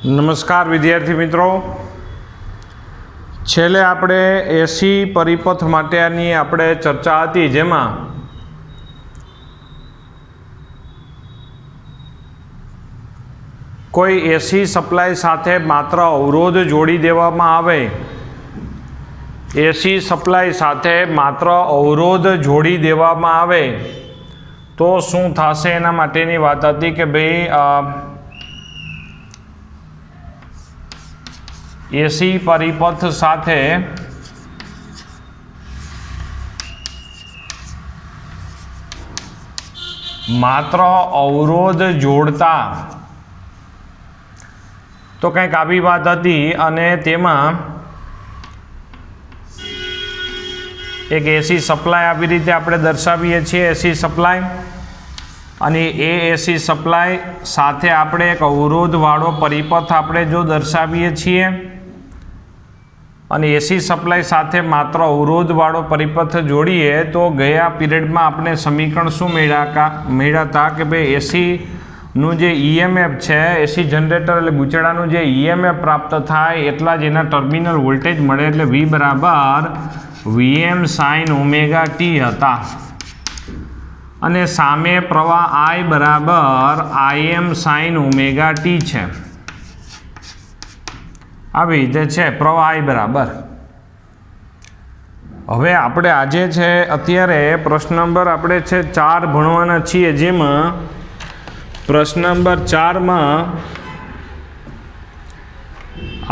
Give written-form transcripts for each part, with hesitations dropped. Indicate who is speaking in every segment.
Speaker 1: નમસ્કાર વિદ્યાર્થી મિત્રો, છેલ્લે આપણે એસી પરિપથ માટેની આપણે ચર્ચા હતી, જેમાં કોઈ એસી સપ્લાય સાથે માત્ર અવરોધ જોડી દેવામાં આવે, એસી સપ્લાય સાથે માત્ર અવરોધ જોડી દેવામાં આવે તો શું થશે એના માટેની વાત હતી કે ભાઈ એસી પરિપથ સાથે માત્ર અવરોધ જોડતા, તો કંઈક આવી વાત હતી અને તેમાં એક એસી સપ્લાય આવી રીતે આપણે દર્શાવીએ છીએ, એસી સપ્લાય, અને એ એસી સપ્લાય સાથે આપણે એક અવરોધવાળો પરિપથ આપણે જો દર્શાવીએ છીએ અને એસી સપ્લાય સાથે માત્ર અવરોધવાળો પરિપથ જોડીએ તો ગયા પીરિયડમાં આપણે સમીકરણ શું મેળવતા કે ભાઈ એસીનું જે ઈએમએફ છે, એસી જનરેટર એટલે ગુચેડાનું જે ઈએમએફ પ્રાપ્ત થાય એટલા જ એના ટર્મિનલ વોલ્ટેજ મળે, એટલે V બરાબર VM sin ઓમેગા ટી હતા અને સામે પ્રવાહ I બરાબર IM sin ઓમેગા ટી છે. આવી રીતે છે પ્રવાહ I બરાબર. હવે આપણે આજે છે અત્યારે પ્રશ્ન નંબર આપણે છે 4 ભણવાના છીએ, જેમાં પ્રશ્ન નંબર 4માં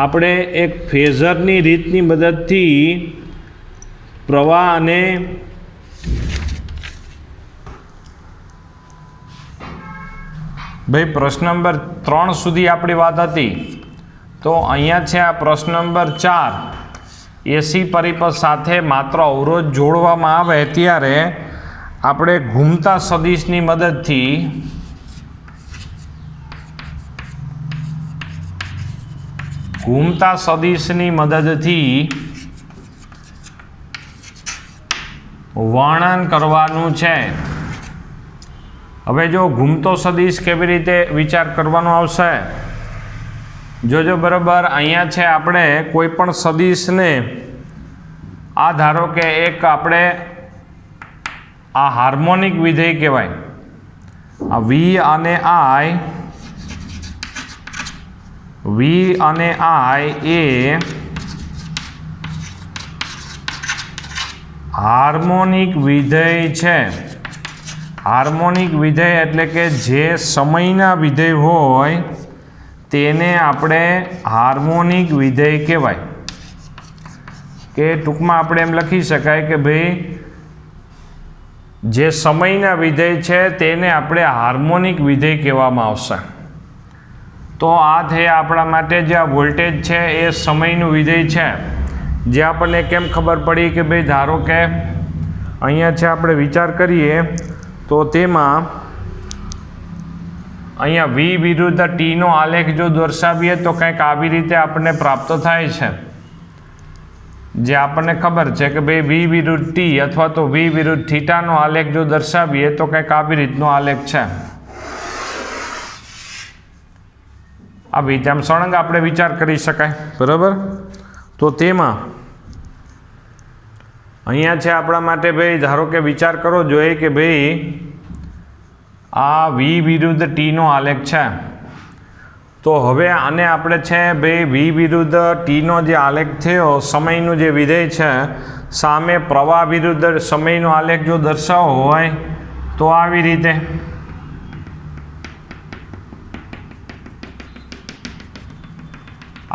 Speaker 1: આપણે એક ફેઝરની રીતની મદદથી પ્રવાહ અને ભાઈ પ્રશ્ન નંબર 3 સુધી આપણી વાત હતી. તો અહીંયા છે આ પ્રશ્ન નંબર 4, એસી પરિપથ સાથે માત્ર અવરોધ જોડવામાં આવે ત્યારે આપણે ઘૂમતા સદિશની મદદથી વર્ણન કરવાનું છે. હવે જો ઘૂમતો સદિશ કેવી રીતે વિચાર કરવાનો આવશે, જોજો બરાબર. અહીંયા છે આપણે કોઈ પણ સદિશને આ ધારો કે એક આપણે આ હાર્મોનિક વિધેય કહેવાય, આ V અને I એ હાર્મોનિક વિધેય છે. હાર્મોનિક વિધેય એટલે કે જે સમયના વિધેય હોય તેને આપણે હાર્મોનિક વિધેય કહેવાય, કે ટૂંકમાં આપણે એમ લખી શકાય કે ભાઈ જે સમયના વિધેય છે તેને આપણે હાર્મોનિક વિધેય કહેવામાં આવશે. તો આ થયા આપણા માટે જે આ વોલ્ટેજ છે એ સમયનું વિધેય છે. જે આપણને કેમ ખબર પડી કે ભાઈ ધારો કે અહીંયા છે આપણે વિચાર કરીએ તો તેમાં અહીંયા V વિરુદ્ધ ટીનો આલેખ જો દર્શાવીએ તો કંઈક આવી રીતે આપણને પ્રાપ્ત થાય છે. જે આપણને ખબર છે કે ભાઈ V વિરુદ્ધ ટી અથવા તો V વિરુદ્ધ થીટાનો આલેખ જો દર્શાવીએ તો કંઈક આવી રીતનો આલેખ છે. આવી રીતે આમ સળંગ આપણે વિચાર કરી શકાય, બરાબર. તો તેમાં અહીંયા છે આપણા માટે ભાઈ ધારો કે વિચાર કરવો જોઈએ કે ભાઈ આ V વિરુદ્ધ ટીનો આલેખ છે. તો હવે આને આપણે છે ભાઈ V વિરુદ્ધ ટીનો જે આલેખ થયો, સમયનું જે વિધેય છે, સામે પ્રવાહ વિરુદ્ધ સમયનો આલેખ જો દર્શાવવો હોય તો આવી રીતે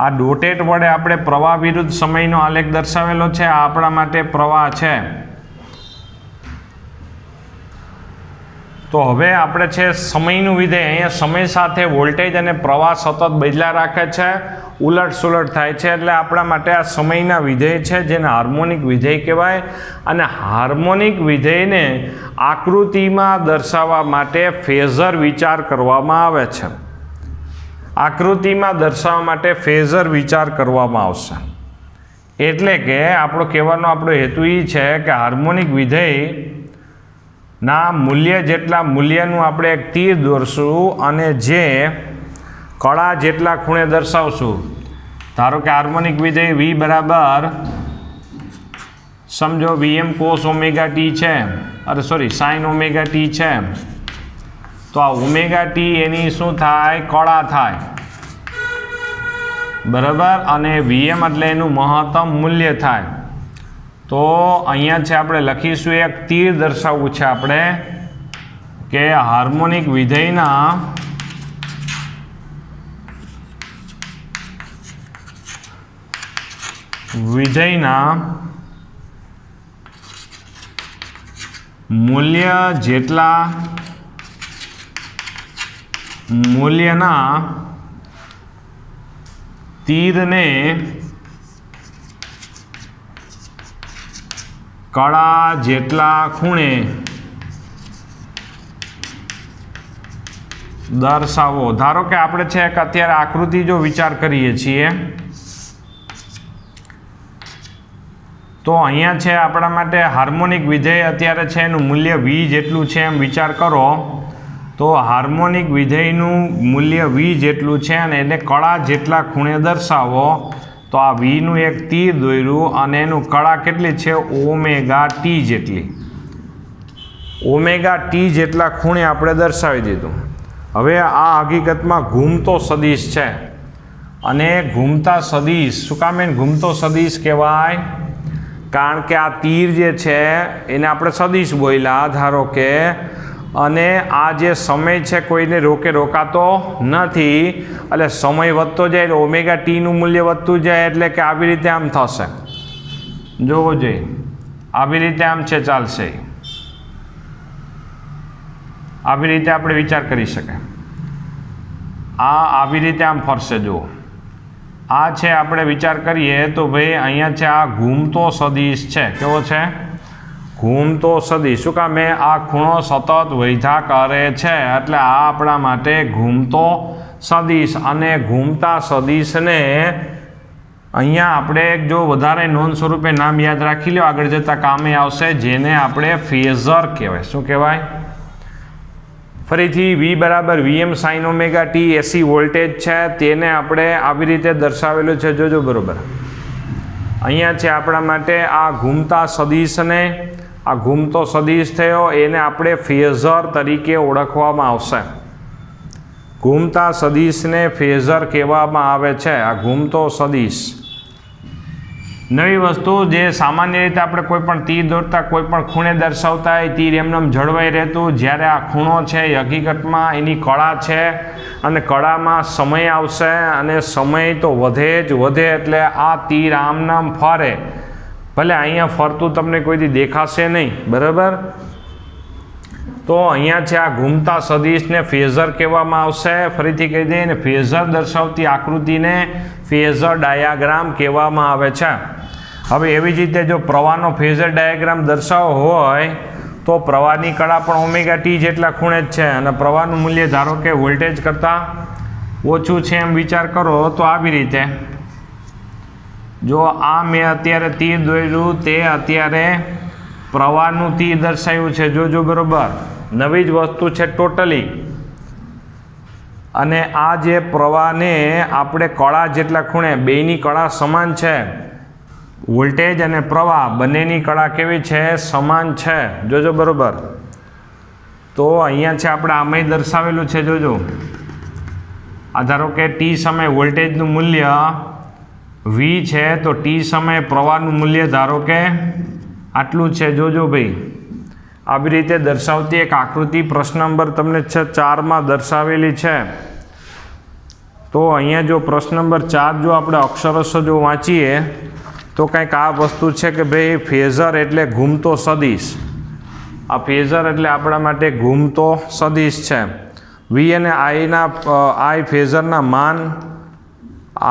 Speaker 1: આ ડોટેડ વડે આપણે પ્રવાહ વિરુદ્ધ સમયનો આલેખ દર્શાવેલો છે. આ આપણા માટે પ્રવાહ છે. તો હવે આપણે છે સમયનું વિધેય, અહીંયા સમય સાથે વોલ્ટેજ અને પ્રવાહ સતત બદલા રાખે છે, ઉલટ સુલટ થાય છે, એટલે આપણા માટે આ સમયના વિધેય છે જેને હાર્મોનિક વિધેય કહેવાય. અને હાર્મોનિક વિધેયને આકૃતિમાં દર્શાવવા માટે ફેઝર વિચાર કરવામાં આવે છે. આકૃતિમાં દર્શાવવા માટે ફેઝર વિચાર કરવામાં આવશે. એટલે કે આપણો કહેવાનો હેતુ એ છે કે હાર્મોનિક વિધેય ના મૂલ્ય જેટલા મૂલ્યનું આપણે એક તીર દોરશું અને જે કળા જેટલા ખૂણે દર્શાવશું. ધારો કે હાર્મોનિક વિધેય v બરાબર સમજો Vm cos ઓમેગા ટી છે, અરે સોરી સાઇન ઓમેગા ટી છે, તો આ ઓમેગા ટી એની શું થાય? કળા થાય, બરાબર. અને Vm એટલે એનું મહત્તમ મૂલ્ય થાય. તો અહીંયા છે આપણે લખીશું એક તીર દર્શાવવું છે આપણે કે હાર્મોનિક વિધેયના મૂલ્ય જેટલા મૂલ્યના તીરને કળા જેટલા ખૂણે દર્શાવો. ધારો કે આપણે છે કે અત્યારે આકૃતિ જો વિચાર કરીએ છીએ તો અહીંયા છે આપણા માટે હાર્મોનિક વિધેય અત્યારે છે એનું મૂલ્ય v જેટલું છે એમ વિચાર કરો. તો હાર્મોનિક વિધેયનું મૂલ્ય v જેટલું છે અને એને કળા જેટલા ખૂણે દર્શાવો. તો આ vનું એક તીર દોર્યું અને એનું કળા કેટલી છે? ઓમેગા ટી જેટલી. ઓમેગા ટી જેટલા ખૂણે આપણે દર્શાવી દીધું. હવે આ હકીકતમાં ઘૂમતો સદિશ છે અને ઘૂમતા સદિશ શું કામ એને ઘૂમતો સદિશ કહેવાય? કારણ કે આ તીર જે છે એને આપણે સદિશ બોલ્યા ધારો કે, અને આ જે સમય છે કોઈને રોકાતો નથી, એટલે સમય વધતો જાય એટલે ઓમેગા ટીનું મૂલ્ય વધતું જાય, એટલે કે આવી રીતે આમ થશે. જોવો જોઈએ, આવી રીતે આમ છે ચાલશે, આવી રીતે આપણે વિચાર કરી શકાય. આ આવી રીતે આમ ફરશે. જુઓ આ છે આપણે વિચાર કરીએ તો ભાઈ અહીંયા છે આ ઘૂમતો સદિશ છે. કેવો છે? ઘૂમતો સદિશ. શું કામ? આ ખૂણો સતત વધ્યા કરે છે એટલે આ આપણા માટે ઘૂમતો સદિશ. અને ઘૂમતા સદિશને અહીંયા આપણે જો વધારે નોંધ સ્વરૂપે નામ યાદ રાખી લો, આગળ જતાં કામે આવશે, જેને આપણે ફેઝર કહેવાય. શું કહેવાય? ફરીથી v બરાબર Vm sign omega T AC voltage છે, તેને આપણે આવી રીતે દર્શાવેલું છે. જોજો બરાબર અહીંયા છે આપણા માટે આ ઘૂમતા સદિશને, આ ઘૂમતો સદિશ થયો, એને આપણે ફેઝર તરીકે ઓળખવામાં આવશે. ઘૂમતા સદિશને ફેઝર કહેવામાં આવે છે. આ ઘૂમતો સદિશ નવી વસ્તુ જે સામાન્ય રીતે આપણે કોઈ પણ તીર દોરતા કોઈ પણ ખૂણે દર્શાવતા હોય, તીર એમનેમ જળવાઈ રહેતું. જ્યારે આ ખૂણો છે એ હકીકતમાં એની કળા છે અને કળામાં સમય આવશે અને સમય તો વધે જ વધે, એટલે આ તીર આમનામ ફરે. ભલે અહીંયા ફરતું તમને કોઈથી દેખાશે નહીં, બરાબર. તો અહીંયા છે આ ઘૂમતા સદિશને ફેઝર કહેવામાં આવશે. ફરીથી કહી દઈએ ને, ફેઝર દર્શાવતી આકૃતિને ફેઝર ડાયાગ્રામ કહેવામાં આવે છે. હવે એવી જ રીતે જો પ્રવાહનો ફેઝર ડાયાગ્રામ દર્શાવવો હોય તો પ્રવાહની કળા પણ ઓમેગા ટી જેટલા ખૂણે જ છે અને પ્રવાહનું મૂલ્ય ધારો કે વોલ્ટેજ કરતાં ઓછું છે એમ વિચાર કરો તો આવી રીતે. જો આ મેં અત્યારે તીર દોર્યું તે અત્યારે પ્રવાહનું તીર દર્શાવ્યું છે. જોજો બરાબર નવી જ વસ્તુ છે ટોટલી. અને આ જે પ્રવાહને આપણે કળા જેટલા ખૂણે, બેયની કળા સમાન છે, વોલ્ટેજ અને પ્રવાહ બંનેની કળા કેવી છે? સમાન છે. જોજો બરાબર. તો અહીંયા છે આપણે આમાંય દર્શાવેલું છે. જોજો આ ધારો કે ટી સમય વોલ્ટેજનું મૂલ્ય v છે, તો ટી સમય પ્રવાહનું મૂલ્ય ધારો કે આટલું છે. જોજો ભાઈ આવી રીતે દર્શાવતી એક આકૃતિ પ્રશ્ન નંબર તમને 4માં દર્શાવેલી છે. તો અહીંયા જો પ્રશ્ન નંબર 4 જો આપણે અક્ષરશઃ જો વાંચીએ તો કંઈક આ વસ્તુ છે કે ભાઈ ફેઝર એટલે ઘૂમતો સદિશ. આ ફેઝર એટલે આપણા માટે ઘૂમતો સદિશ છે. v અને i ફેઝરના માન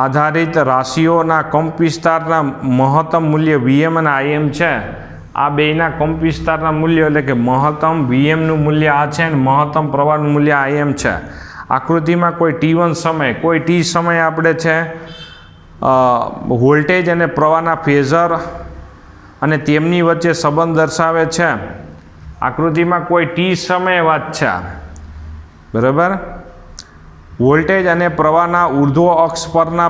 Speaker 1: આધારિત રાશિઓના કંપ વિસ્તારના મહત્તમ મૂલ્ય Vm અને Im છે. આ બેયના કંપ વિસ્તારના મૂલ્યો એટલે કે મહત્તમ Vmનું મૂલ્ય આ છે અને મહત્તમ પ્રવાહનું મૂલ્ય Im છે. આકૃતિમાં કોઈ t1 સમય, કોઈ t સમય આપણે છે વોલ્ટેજ અને પ્રવાહના ફેઝર અને તેમની વચ્ચે સંબંધ દર્શાવે છે. આકૃતિમાં કોઈ t સમય વાત છે, બરાબર. વોલ્ટેજ અને પ્રવાહના ઉર્ધ્વ અક્ષ પરના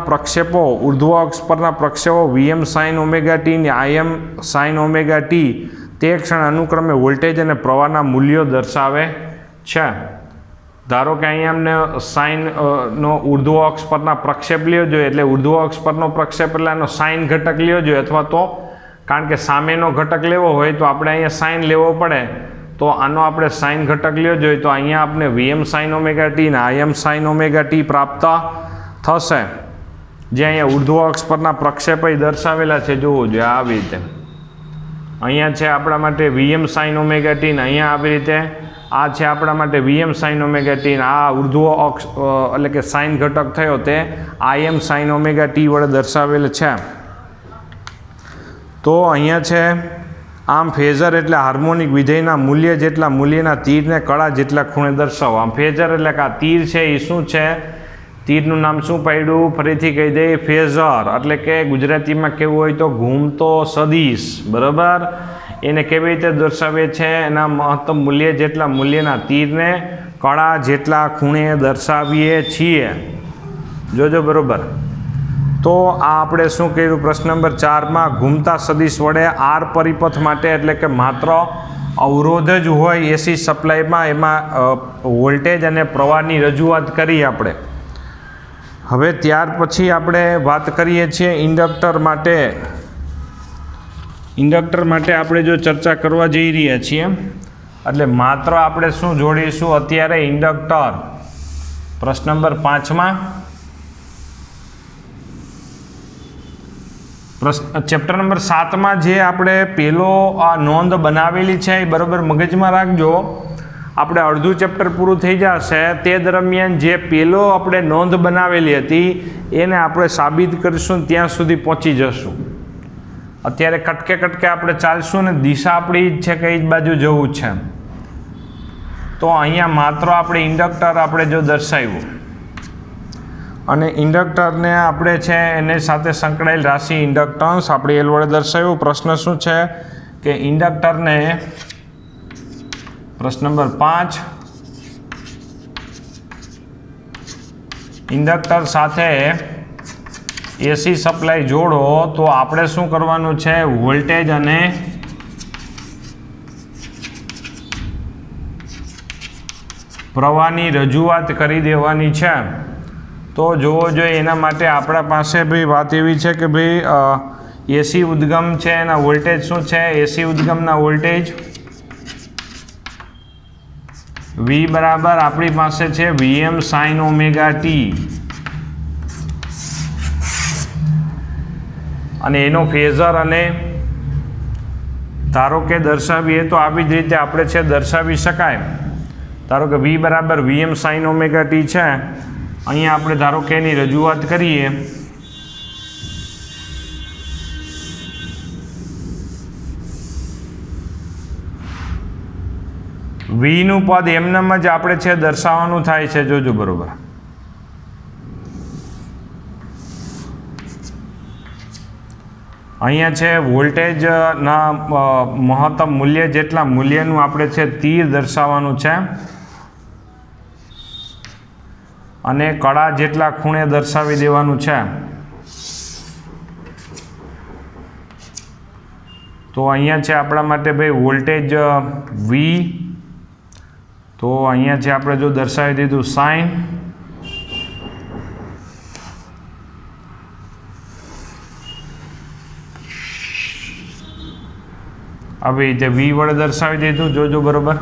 Speaker 1: પ્રક્ષેપો વીએમ સાઇન ઓમેગા ટી અને આઈએમ સાઇન ઓમેગા ટી તે ક્ષણ અનુક્રમે વોલ્ટેજ અને પ્રવાહના મૂલ્યો દર્શાવે છે. ધારો કે અહીંયા અમને સાઇન નો ઉર્ધ્વ અક્ષ પરના પ્રક્ષેપ લ્યો જોઈએ, એટલે ઉર્ધ્વ અક્ષ પરનો પ્રક્ષેપ એટલે એનો સાઇન ઘટક લ્યો જોઈએ, અથવા તો કારણ કે સામેનો ઘટક લેવો હોય તો આપણે અહીંયા સાઇન લેવો પડે, તો આનો આપણે સાઇન ઘટક લ્યો જોઈએ, તો અહીંયા આપણે વીએમ સાઇન ઓમેગા ટી અને આઈએમ સાઇન ઓમેગા ટી પ્રાપ્ત થશે, જે અહીંયા ઉર્ધ્વ અક્ષ પરના પ્રક્ષેપ દર્શાવેલા છે. જોવું જોઈએ આવી રીતે અહીંયા છે આપણા માટે વીએમ સાઇન ઓમેગા ટી ને અહીંયા આવી રીતે આ છે આપણા માટે વીએમ સાઇન ઓમેગા ટી ને આ ઉર્ધ્વ અક્ષ એટલે કે સાઇન ઘટક થયો તે આઈએમ સાઇન ઓમેગા ટી વડે દર્શાવેલ છે. તો અહીંયા છે આમ ફેઝર એટલે હાર્મોનિક વિધેયના મૂલ્ય જેટલા મૂલ્યના તીરને કળા જેટલા ખૂણે દર્શાવો. આમ ફેઝર એટલે કે આ તીર છે એ શું છે, તીરનું નામ શું પાડ્યું, ફરીથી કહી દઈએ ફેઝર, એટલે કે ગુજરાતીમાં કેવું હોય તો ઘૂમતો સદિશ, બરાબર. એને કેવી રીતે દર્શાવે છે, એના મહત્તમ મૂલ્ય જેટલા મૂલ્યના તીરને કળા જેટલા ખૂણે દર્શાવીએ છીએ. જોજો બરાબર. તો આ આપણે શું કર્યું, પ્રશ્ન નંબર 4માં ઘૂમતા સદિશ વડે આર પરિપથ માટે એટલે કે માત્ર અવરોધ જ હોય એસી સપ્લાયમાં એમાં વોલ્ટેજ અને પ્રવાહની રજૂઆત કરી આપણે. હવે ત્યાર પછી આપણે વાત કરીએ છીએ ઇન્ડક્ટર માટે. ઇન્ડક્ટર માટે આપણે જો ચર્ચા કરવા જઈ રહ્યા છીએ એટલે માત્ર આપણે શું જોડીશું અત્યારે ઇન્ડક્ટર. પ્રશ્ન નંબર 5માં ચેપ્ટર નંબર 7માં જે આપણે પેલો આ નોંધ બનાવેલી છે એ બરાબર મગજમાં રાખજો. આપણે અડધું ચેપ્ટર પૂરું થઈ જશે તે દરમિયાન જે પેલો આપણે નોંધ બનાવેલી હતી એને આપણે સાબિત કરીશું, ત્યાં સુધી પહોંચી જશું. અત્યારે કટકે કટકે આપણે ચાલશું ને દિશા આપણી જ છે કઈ જ બાજુ જવું છે. તો અહીંયા માત્ર આપણે ઇન્ડક્ટર આપણે જો દર્શાવ્યું અને ઇન્ડક્ટરને આપણે છે એની સાથે સંકળાયેલ રાશિ ઇન્ડક્ટન્સ આપણે એલ વડે દર્શાવ્યું. પ્રશ્ન શું છે કે ઇન્ડક્ટરને પ્રશ્ન નંબર 5 ઇન્ડક્ટર સાથે એસી સપ્લાય જોડો તો આપણે શું કરવાનું છે, વોલ્ટેજ અને પ્રવાહની રજૂઆત કરી દેવાની છે. તો જોવો જોઈએ એના માટે આપણા પાસે ભાઈ વાત એવી છે કે ભાઈ એસી ઉદ્ગમ છે એના વોલ્ટેજ શું છે, એસી ઉદ્ગમના વોલ્ટેજ વી બરાબર આપણી પાસે છે વીએમ સાઇન ઓમેગા ટી અને એનો ફેઝર અને ધારો કે દર્શાવીએ તો આવી જ રીતે આપણે છે દર્શાવી શકાય. ધારો કે વી બરાબર વીએમ સાઇન ઓમેગા ટી છે, અહીંયા આપણે ધારો કે એની રજૂઆત કરીએ વીનું પદ એમનેમ જ આપણે છે દર્શાવવાનું થાય છે. જોજો બરોબર. અહીંયા છે વોલ્ટેજના મહત્તમ મૂલ્ય જેટલા મૂલ્યનું આપણે છે તીર દર્શાવવાનું છે અને કળા જેટલા ખૂણે દર્શાવી દેવાનું છે. તો અહીંયા છે આપણા માટે ભાઈ વોલ્ટેજ વી, તો અહીંયા છે આપણે જો દર્શાવી દીધું સાઇન, આવી રીતે વી વડે દર્શાવી દીધું. જોજો બરોબર.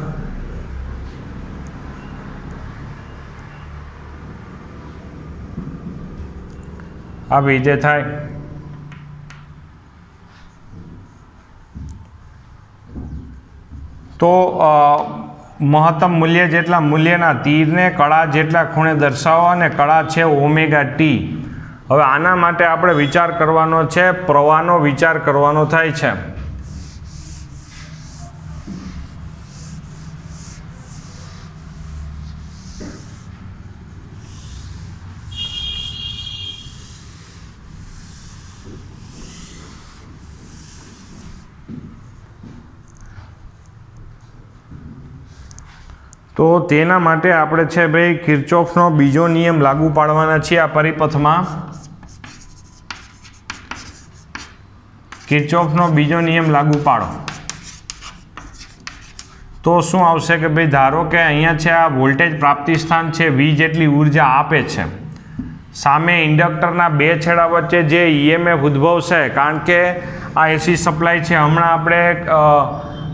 Speaker 1: આવી રીતે થાય. તો મહત્તમ મૂલ્ય જેટલા મૂલ્યના તીરને કળા જેટલા ખૂણે દર્શાવવા અને કળા છે ઓમેગા ટી. હવે આના માટે આપણે વિચાર કરવાનો છે, પ્રવાહનો વિચાર કરવાનો થાય છે. તો તેના માટે આપણે છે ભાઈ કિર્ચોફનો બીજો નિયમ લાગુ પાડવાના છીએ આ પરિપથમાં. કિર્ચોફનો બીજો નિયમ લાગુ પાડો તો શું આવશે કે ભાઈ ધારો કે અહીંયા છે આ વોલ્ટેજ પ્રાપ્તિ સ્થાન છે V જેટલી ઉર્જા આપે છે. સામે ઇન્ડક્ટરના બે છેડા વચ્ચે જે EMF ઉદ્ભવશે, કારણ કે આ એસી સપ્લાય છે. હમણાં આપણે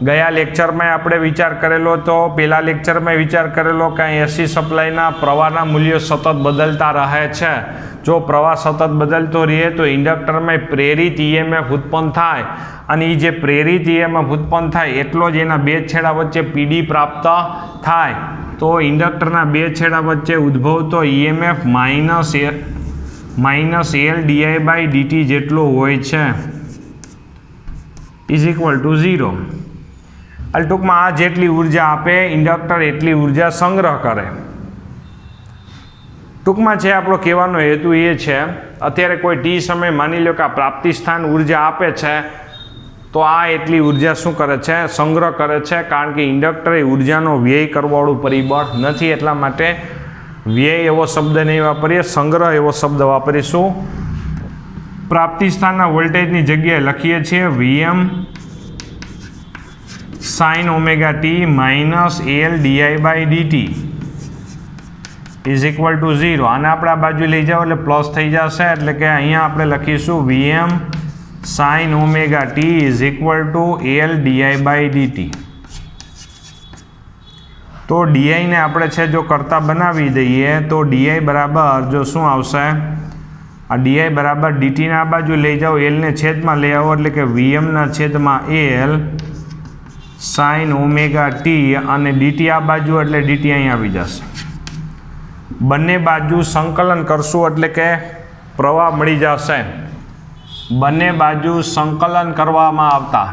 Speaker 1: ગયા લેક્ચરમાં આપણે વિચાર કરેલો તો પહેલા લેક્ચરમાં વિચાર કરેલો કે એસી સપ્લાયના પ્રવાહના મૂલ્યો સતત બદલતા રહે છે. જો પ્રવાહ સતત બદલતો રહે તો ઇન્ડક્ટરમાં પ્રેરિત EMF ઉત્પન્ન થાય અને એ જે પ્રેરિત EMF ઉત્પન્ન થાય એટલો જ એના બે છેડા વચ્ચે PD પ્રાપ્ત થાય. તો ઇન્ડક્ટરના બે છેડા વચ્ચે ઉદ્ભવતો EMF માઇનસ L di/dt જેટલો હોય છે ઇઝ ઇક્વલ ટુ 0. ટૂંકમાં આ જેટલી ઉર્જા આપે ઇન્ડક્ટર એટલી ઉર્જા સંગ્રહ કરે. ટૂંકમાં છે આપણો કહેવાનો હેતુ એ છે, અત્યારે કોઈ ટી સમય માની લો કે આ પ્રાપ્તિ સ્થાન ઉર્જા આપે છે તો આ એટલી ઉર્જા શું કરે છે? સંગ્રહ કરે છે. કારણ કે ઇન્ડક્ટર એ ઉર્જાનો વ્યય કરવાવાળું પરિબળ નથી, એટલા માટે વ્યય એવો શબ્દ નહીં વાપરીએ, સંગ્રહ એવો શબ્દ વાપરીશું. પ્રાપ્તિ સ્થાનના વોલ્ટેજની જગ્યાએ લખીએ છીએ Vm sin omega t minus L di/dt is equal two 0. આને આપણે આ બાજુ લઈ જાઓ એટલે પ્લસ થઈ જશે, એટલે કે અહીંયા આપણે લખીશું Vm sin omega t is equal two L di/dt. તો ડીઆઈને આપણે છે જો કરતા બનાવી દઈએ તો ડીઆઈ બરાબર જો શું આવશે? આ ડીઆઈ બરાબર ડીટીને આ બાજુ લઈ જાઓ, એલને છેદમાં લઈ આવો એટલે કે વીએમના છેદમાં એલ સાઇન ઓમેગા ટી અને ડીટી આ બાજુ એટલે ડીટી અહીં આવી જશે. બંને બાજુ સંકલન કરશું એટલે કે પ્રવાહ મળી જશે. બંને બાજુ સંકલન કરવામાં આવતા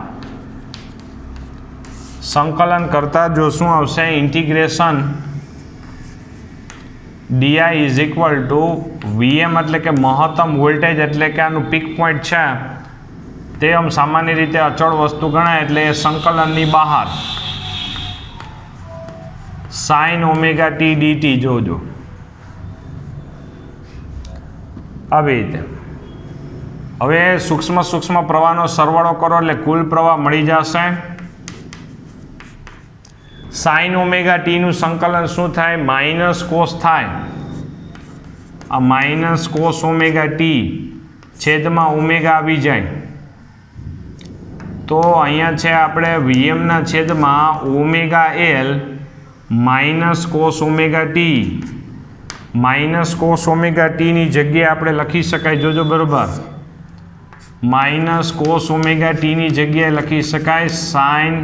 Speaker 1: સંકલન કરતા જો શું આવશે? Integration DI is equal to VM એટલે કે મહત્તમ વોલ્ટેજ એટલે કે આનું પીક પોઈન્ટ છે તે આમ સામાન્ય રીતે અચળ વસ્તુ ગણાય એટલે એ સંકલનની બહાર સાઇન ઓમેગા ટી ડીટી જોજો આવી રીતે. હવે સૂક્ષ્મ પ્રવાહનો સરવાળો કરો એટલે કુલ પ્રવાહ મળી જશે. સાઇન ઓમેગા ટીનું સંકલન શું થાય? માઇનસ કોસ થાય. આ માઇનસ કોસ ઓમેગા ટી છેદમાં ઓમેગા આવી જાય તો અહીંયા છે આપણે વીએમના છેદમાં omega L minus cos omega T minus cos omega ટીની જગ્યાએ આપણે લખી શકાય, જોજો બરોબર, માઇનસ કોસ ઓમેગા ટીની જગ્યાએ લખી શકાય સાઇન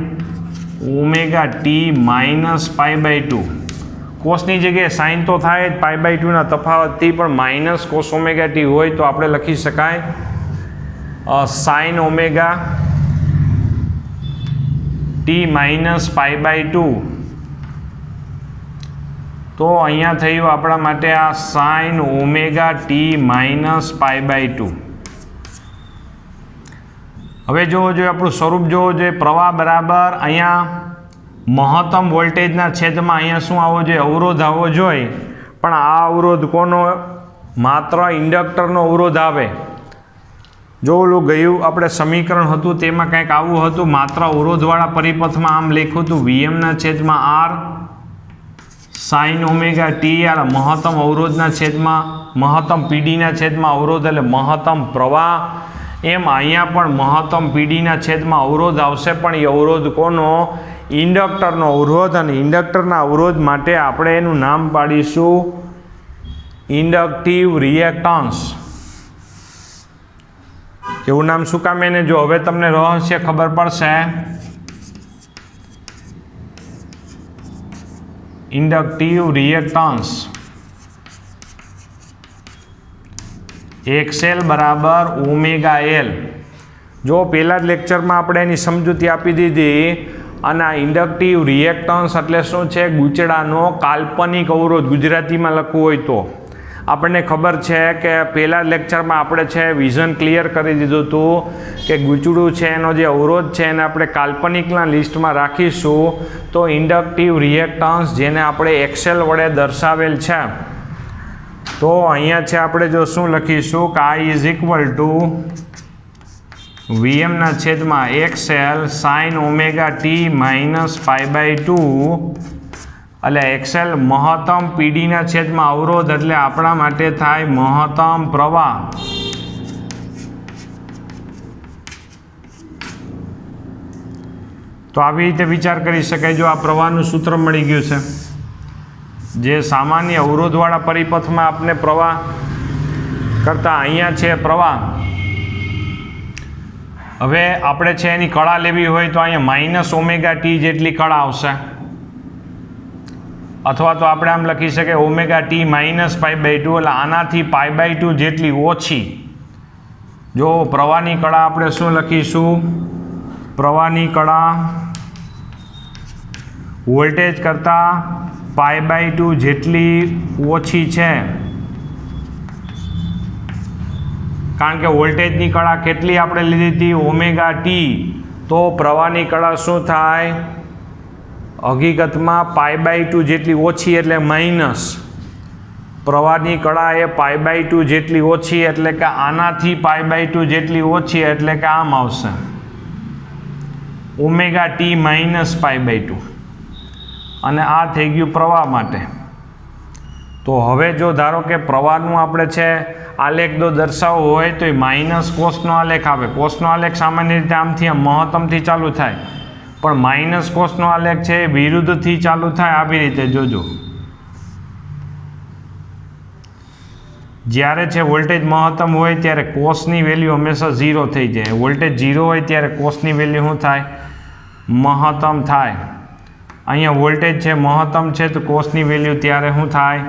Speaker 1: ઓમેગા ટી માઇનસ π/2. કોસની જગ્યાએ સાઇન તો થાય જ π/2ના તફાવતથી, પણ માઇનસ કોસ ઓમેગા ટી હોય તો આપણે લખી શકાય સાઇન ઓમેગા ટી માઇનસ π/2. તો અહીંયા થયું આપણા માટે આ સાઇન ઓમેગા ટી માઇનસ π/2. હવે જોવો જોઈએ આપણું સ્વરૂપ જોવો જોઈએ. પ્રવાહ બરાબર અહીંયા મહત્તમ વોલ્ટેજના છેદમાં અહીંયા શું આવવો જોઈએ? અવરોધ આવવો જોઈએ. પણ આ અવરોધ કોનો? માત્ર ઇન્ડક્ટરનો અવરોધ આવે. જો ઓલું ગયું આપણે સમીકરણ હતું તેમાં કંઈક આવું હતું, માત્ર અવરોધવાળા પરિપથમાં આમ લખ્યું હતું વીએમના છેદમાં આર સાઇન ઓમેગા ટી આ મહત્તમ અવરોધના છેદમાં મહત્તમ પીડીના છેદમાં અવરોધ એટલે મહત્તમ પ્રવાહ. એમ અહીંયા પણ મહત્તમ પીડીના છેદમાં અવરોધ આવશે, પણ એ અવરોધ કોનો? ઇન્ડક્ટરનો અવરોધ. અને ઇન્ડક્ટરના અવરોધ માટે આપણે એનું નામ પાડીશું ઇન્ડક્ટિવ રિએક્ટન્સ. એવું નામ શું કામ એને? જો હવે તમને રહસ્ય ખબર પડશે. ઇન્ડક્ટિવ રિએક્ટન્સ XL બરાબર ઓમેગા એલ. જો પહેલા જ લેક્ચરમાં આપણે એની સમજૂતી આપી દીધી. અને આ ઇન્ડક્ટિવ રિએક્ટન્સ એટલે શું છે? ગૂંચળાનો કાલ્પનિક અવરોધ, ગુજરાતીમાં લખવું હોય તો. આપણને ખબર છે કે પહેલા લેક્ચરમાં આપણે છે વિઝન ક્લિયર કરી દીધું હતું કે ગૂંચળું છે એનો જે અવરોધ છે એને આપણે કાલ્પનિકના લિસ્ટમાં રાખીશું. તો ઇન્ડક્ટિવ રિએક્ટન્સ જેને આપણે એક્સેલ વડે દર્શાવેલ છે, તો અહીંયા છે આપણે જો શું લખીશું કે I ઇઝ ઇક્વલ ટુ Vmના છેદમાં XL sine omega T minus π/2. એટલે એક્સેલ મહત્તમ પીડીના છેદમાં અવરોધ, એટલે આપણા માટે થાય મહત્તમ પ્રવાહ. તો આવી રીતે વિચાર કરી શકાય. જો આ પ્રવાહનું સૂત્ર મળી ગયું છે, જે સામાન્ય અવરોધવાળા પરિપથમાં આપણે પ્રવાહ કરતા અહીંયા છે પ્રવાહ. હવે આપણે છે એની કળા લેવી હોય તો અહીંયા માઇનસ ઓમેગા ટી જેટલી કળા આવશે, અથવા તો આપણે આમ લખી શકીએ ઓમેગા ટી માઇનસ π/2. એટલે આનાથી π/2 જેટલી ઓછી. જો પ્રવાહની કળા આપણે શું લખીશું? પ્રવાહની કળા વોલ્ટેજ કરતાં π/2 જેટલી ઓછી છે, કારણ કે વોલ્ટેજની કળા કેટલી આપણે લીધી હતી? Omega T. તો પ્રવાહની કળા શું થાય? હકીકતમાં π/2 જેટલી ઓછી એટલે માઇનસ. પ્રવાહની કળા એ π/2 જેટલી ઓછી, એટલે કે આનાથી π/2 જેટલી ઓછી, એટલે કે આમ આવશે ઓમેગા ટી માઇનસ π/2. અને આ થઈ ગયું પ્રવાહ માટે. તો હવે જો ધારો કે પ્રવાહનું આપણે છે આલેખ જો દર્શાવવો હોય તો એ માઇનસ કોસનો આલેખ આવે. કોસનો આલેખ સામાન્ય રીતે આમથી આમ મહત્તમથી ચાલુ થાય, પણ માઇનસ કોસનો આલેખ છે એ વિરુદ્ધથી ચાલુ થાય. આવી રીતે જોજો, જ્યારે છે વોલ્ટેજ મહત્તમ હોય ત્યારે કોસની વેલ્યુ હંમેશા 0 થઈ જાય. વોલ્ટેજ 0 હોય ત્યારે કોસની વેલ્યુ શું થાય? મહત્તમ થાય. અહીંયા વોલ્ટેજ છે મહત્તમ છે તો કોસની વેલ્યુ ત્યારે શું થાય?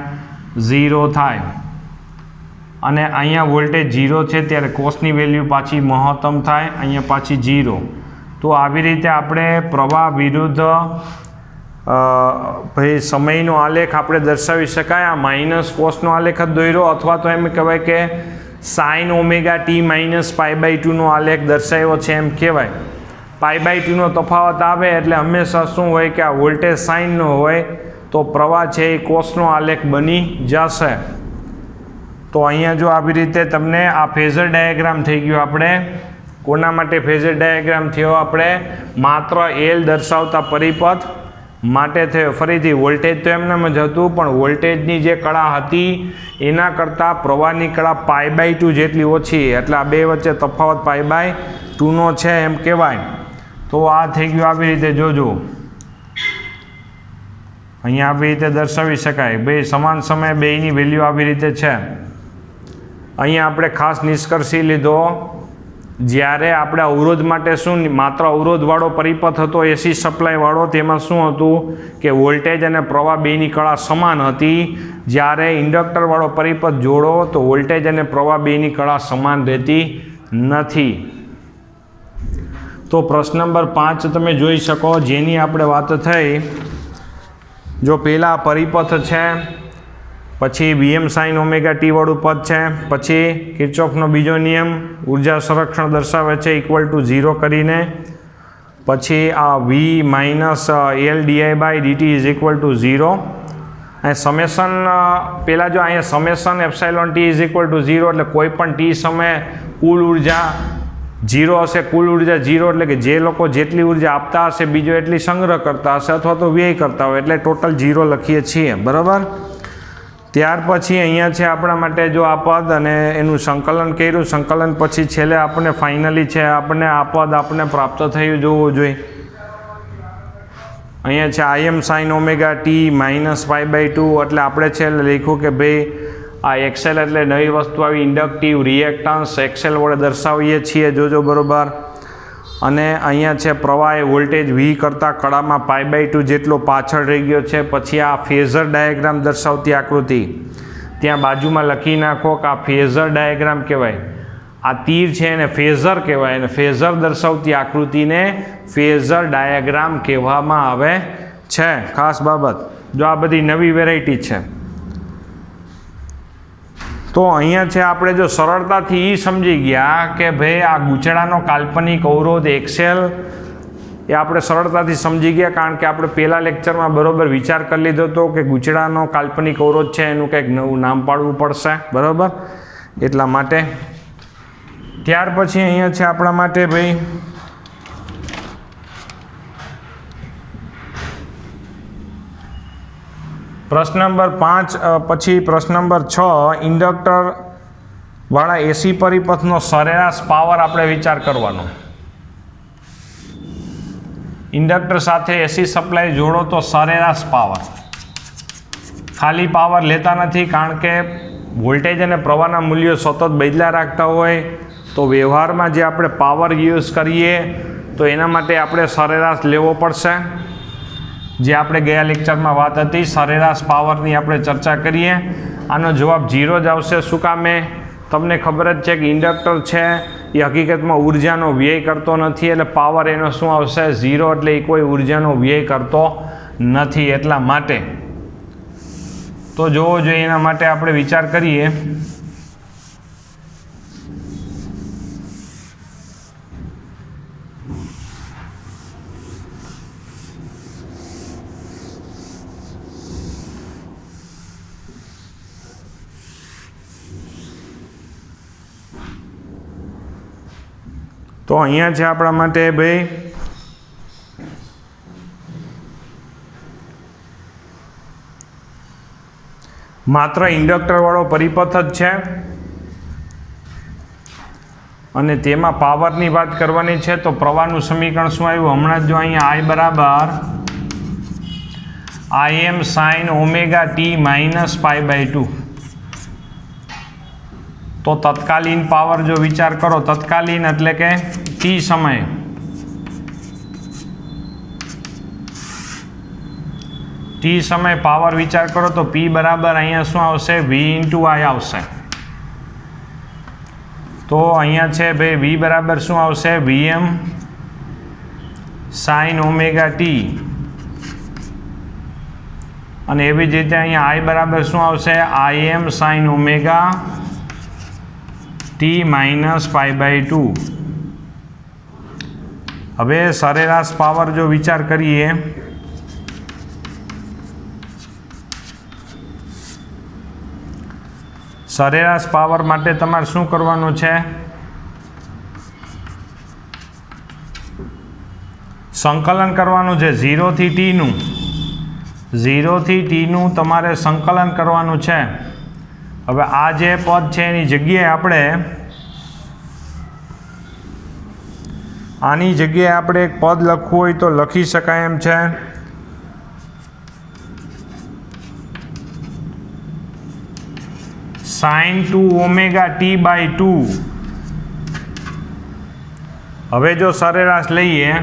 Speaker 1: 0 થાય. અને અહીંયા વોલ્ટેજ 0 છે ત્યારે કોસની વેલ્યુ પાછી મહત્તમ થાય, અહીંયા પાછી 0. તો આવી રીતે આપણે પ્રવાહ વિરુદ્ધ ભાઈ સમયનો આલેખ આપણે દર્શાવી શકાય. આ માઇનસ કોસનો આલેખ જ દોર્યો, અથવા તો એમ કહેવાય કે સાઇન ઓમેગા ટી માઇનસ π/2નો આલેખ દર્શાવ્યો છે એમ કહેવાય. π/2નો તફાવત આવે એટલે હંમેશા શું હોય કે આ વોલ્ટેજ સાઇનનો હોય તો પ્રવાહ છે એ કોસનો આલેખ બની જશે. તો અહીંયા જો આવી રીતે તમને આ ફેઝર ડાયાગ્રામ થઈ ગયો. આપણે કોના માટે ફેઝર ડાયાગ્રામ થયો? આપણે માત્ર એલ દર્શાવતા પરિપથ માટે થયો. ફરીથી વોલ્ટેજ તો એમનેમ જ હતું, પણ વોલ્ટેજની જે કળા હતી એના કરતાં પ્રવાહની કળા π/2 જેટલી ઓછી, એટલે આ બે વચ્ચે તફાવત π/2નો છે એમ કહેવાય. તો આ થઈ ગયું. આવી રીતે જોજો, અહીંયા આવી રીતે દર્શાવી શકાય. બે સમાન સમયે બેયની વેલ્યુ આવી રીતે છે. અહીંયા આપણે ખાસ નિષ્કર્ષ લીધો, જ્યારે આપણે અવરોધ માટે શું માત્ર અવરોધવાળો પરિપથ હતો એસી સપ્લાયવાળો, તેમાં શું હતું કે વોલ્ટેજ અને પ્રવાહ બેની કળા સમાન હતી. જ્યારે ઇન્ડક્ટરવાળો પરિપથ જોડો તો વોલ્ટેજ અને પ્રવાહ બેની કળા સમાન રહેતી નથી. તો પ્રશ્ન નંબર 5 તમે જોઈ શકો, જેની આપણે વાત થઈ. જો પહેલા પરિપથ છે, પછી Vm સાઇન ઓમેગા ટી વાળું પદ છે, પછી કિર્ચોફનો બીજો નિયમ ઉર્જા સંરક્ષણ દર્શાવે છે =0 કરીને, પછી આ V માઇનસ L di/dt =0. અને સમેશન પહેલાં જો અહીંયા સમેશન એપ્સાઇલોન ટી =0, એટલે કોઈ પણ ટી સમયે કુલ ઉર્જા 0 હશે. કુલ ઉર્જા 0 એટલે કે જે લોકો જેટલી ઉર્જા આપતા હશે બીજો એટલી સંગ્રહ કરતા હશે અથવા તો વ્યય કરતા હોય, એટલે ટોટલ 0 લખીએ છીએ. બરાબર. ત્યાર પછી અહીંયા છે આપણા માટે જો આ પદ અને એનું સંકલન કર્યું. સંકલન પછી છેલ્લે આપણે ફાઇનલી છે આપણને આ પદ આપણે પ્રાપ્ત થયું જોવું જોઈએ. અહીંયા છે Im sine omega T minus π/2. એટલે આપણે છે લખ્યું કે ભાઈ આ એક્સેલ એટલે નવી વસ્તુ આવી, ઇન્ડક્ટિવ રિએક્ટન્સ એક્સેલ વડે દર્શાવીએ છીએ. જોજો બરાબર. અને અહીંયા છે પ્રવાહ એ વોલ્ટેજ V કરતાં કળામાં π/2 જેટલો પાછળ રહી ગયો છે. પછી આ ફેઝર ડાયાગ્રામ દર્શાવતી આકૃતિ ત્યાં બાજુમાં લખી નાખો કે આ ફેઝર ડાયાગ્રામ કહેવાય. આ તીર છે એને ફેઝર કહેવાય, અને ફેઝર દર્શાવતી આકૃતિને ફેઝર ડાયાગ્રામ કહેવામાં આવે છે. ખાસ બાબત, જો આ બધી નવી વેરાયટી છે. તો અહીંયા છે આપણે જો સરળતાથી એ સમજી ગયા કે ભાઈ આ ગૂંચળાનો કાલ્પનિક અવરોધ એક્સેલ એ આપણે સરળતાથી સમજી ગયા, કારણ કે આપણે પહેલા લેક્ચરમાં બરાબર વિચાર કરી લીધો હતો કે ગૂંચળાનો કાલ્પનિક અવરોધ છે એનું કંઈક નવું નામ પાડવું પડશે, બરાબર, એટલા માટે. ત્યાર પછી અહીંયા છે આપણા માટે ભાઈ પ્રશ્ન નંબર 5 પછી પ્રશ્ન નંબર 6 ઇન્ડક્ટર વાળા એસી પરિપથનો સરેરાશ પાવર આપણે વિચાર કરવાનો. ઇન્ડક્ટર સાથે એસી સપ્લાય જોડો તો સરેરાશ પાવર, ખાલી પાવર લેતા નથી, કારણ કે વોલ્ટેજ અને પ્રવાહના મૂલ્યો સતત બદલા રાખતા હોય તો વ્યવહારમાં જે આપણે પાવર યુઝ કરીએ તો એના માટે આપણે સરેરાશ લેવો પડશે. જે આપણે ગયા લેક્ચરમાં વાત હતી સરેરાશ પાવરની આપણે ચર્ચા કરીએ. આનો જવાબ 0 જ આવશે. શું કામે? તમને ખબર જ છે કે ઇન્ડક્ટર છે એ હકીકતમાં ઉર્જાનો વ્યય કરતો નથી, એટલે પાવર એનો શું આવશે? 0, એટલે એ કોઈ ઉર્જાનો વ્યય કરતો નથી, એટલા માટે. તો જોવો જોઈએ એના માટે આપણે વિચાર કરીએ. તો અહીંયા છે આપણા માટે ભાઈ માત્ર ઇન્ડક્ટરવાળો પરિપથ જ છે અને તેમાં પાવરની વાત કરવાની છે. તો પ્રવાહનું સમીકરણ શું આવ્યું હમણાં જ? જો અહીંયા I બરાબર Im sin omega T minus π/2. તો તત્કાલીન પાવર જો વિચાર કરો, તત્કાલીન એટલે કે ટી સમયે, ટી સમય પાવર વિચાર કરો તો P બરાબર અહીંયા શું આવશે? V × I આવશે. તો અહીંયા છે ભાઈ V બરાબર શું આવશે? Vm sin ઓમેગા ટી, અને એવી જ રીતે અહીંયા I બરાબર શું આવશે? Im sin omega T minus π/2. હવે સરેરાશ પાવર જો વિચાર કરીએ સરેરાશ પાવર માટે તમારે શું કરવાનું છે? સંકલન કરવાનું છે 0 થી T નું. 0 થી T નું તમારે સંકલન કરવાનું છે. હવે આ જે પદ છે એની જગ્યાએ આપણે આની જગ્યાએ આપણે એક પદ લખવું હોય તો લખી શકાય એમ છે. sin 2 omega t/2. હવે જો સરેરાશ લઈએ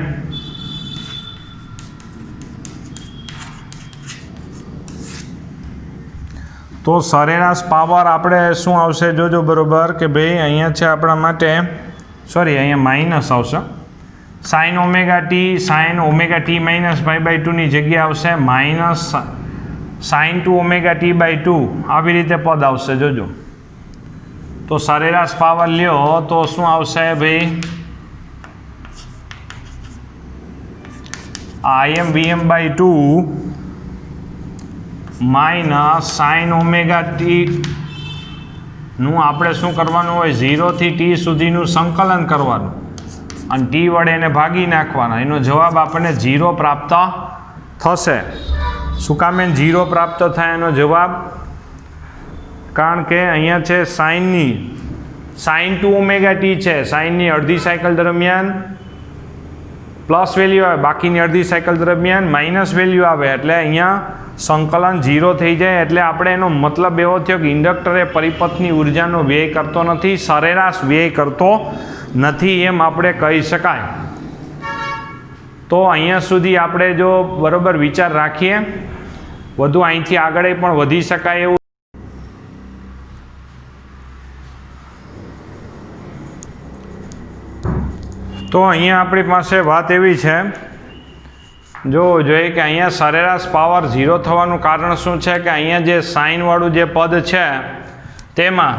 Speaker 1: તો સરેરાશ પાવર આપણે શું આવશે? જોજો બરોબર કે ભાઈ અહીંયા છે આપણા માટે, સોરી અહીંયા માઇનસ આવશે. sin ઓમેગા t માઇનસ π/2 ની જગ્યાએ આવશે માઇનસ sin 2 ઓમેગા t/2. આવી રીતે પદ આવશે જોજો. તો સરેરાશ પાવર લ્યો તો શું આવશે ભાઈ? Im Vm/2 minus sin omega T નું આપણે શું કરવાનું હોય? 0 થી T સુધીનું સંકલન કરવાનું અને T વડે એને ભાગી નાખવાના. એનો જવાબ આપણને 0 પ્રાપ્ત થશે. શું કામે 0 પ્રાપ્ત થાય એનો જવાબ? કારણ કે અહીંયા છે sin 2 ઓમેગા ટી છે, સાઇનની અડધી સાયકલ દરમિયાન પ્લસ વેલ્યુ આવે, બાકીની અડધી સાયકલ દરમિયાન માઇનસ વેલ્યુ આવે, એટલે અહીંયા સંકલન 0 થઈ જાય. એટલે આપણે એનો મતલબ એવો થયો કે ઇન્ડક્ટર એ પરિપથની ઉર્જાનો વ્યય કરતો નથી, સરેરાશ વ્યય કરતો નથી, એમ આપણે કહી શકાય. તો અહીંયા સુધી આપણે જો બરોબર વિચાર રાખીએ, વધુ અહીંથી આગળ પણ વધી શકાય એવું. તો અહીંયા આપણી પાસે વાત એવી છે, જો જોઈએ કે અહીંયા સરેરાશ પાવર 0 થવાનું કારણ શું છે? કે અહીંયા જે સાઇનવાળું જે પદ છે તેમાં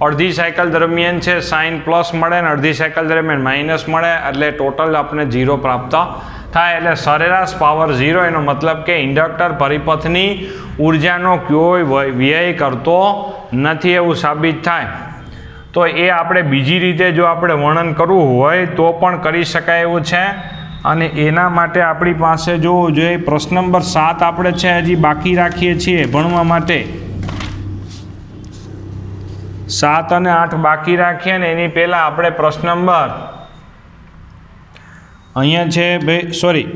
Speaker 1: અડધી સાયકલ દરમિયાન છે સાઇન પ્લસ મળે ને અડધી સાયકલ દરમિયાન માઇનસ મળે, એટલે ટોટલ આપણે 0 પ્રાપ્ત થાય. એટલે સરેરાશ પાવર 0, એનો મતલબ કે ઇન્ડક્ટર પરિપથની ઉર્જાનો કોઈ વ્યય કરતો નથી એવું સાબિત થાય. તો એ આપણે બીજી રીતે જો આપણે વર્ણન કરવું હોય તો પણ કરી શકાય એવું છે. અને એના માટે આપણી પાસે જોવું જોઈએ પ્રશ્ન નંબર 7 આપણે છે હજી બાકી રાખીએ છીએ ભણવા માટે. 7 અને 8 બાકી રાખીએ ને એની પહેલાં આપણે પ્રશ્ન નંબર અહીંયા છે ભાઈ સોરી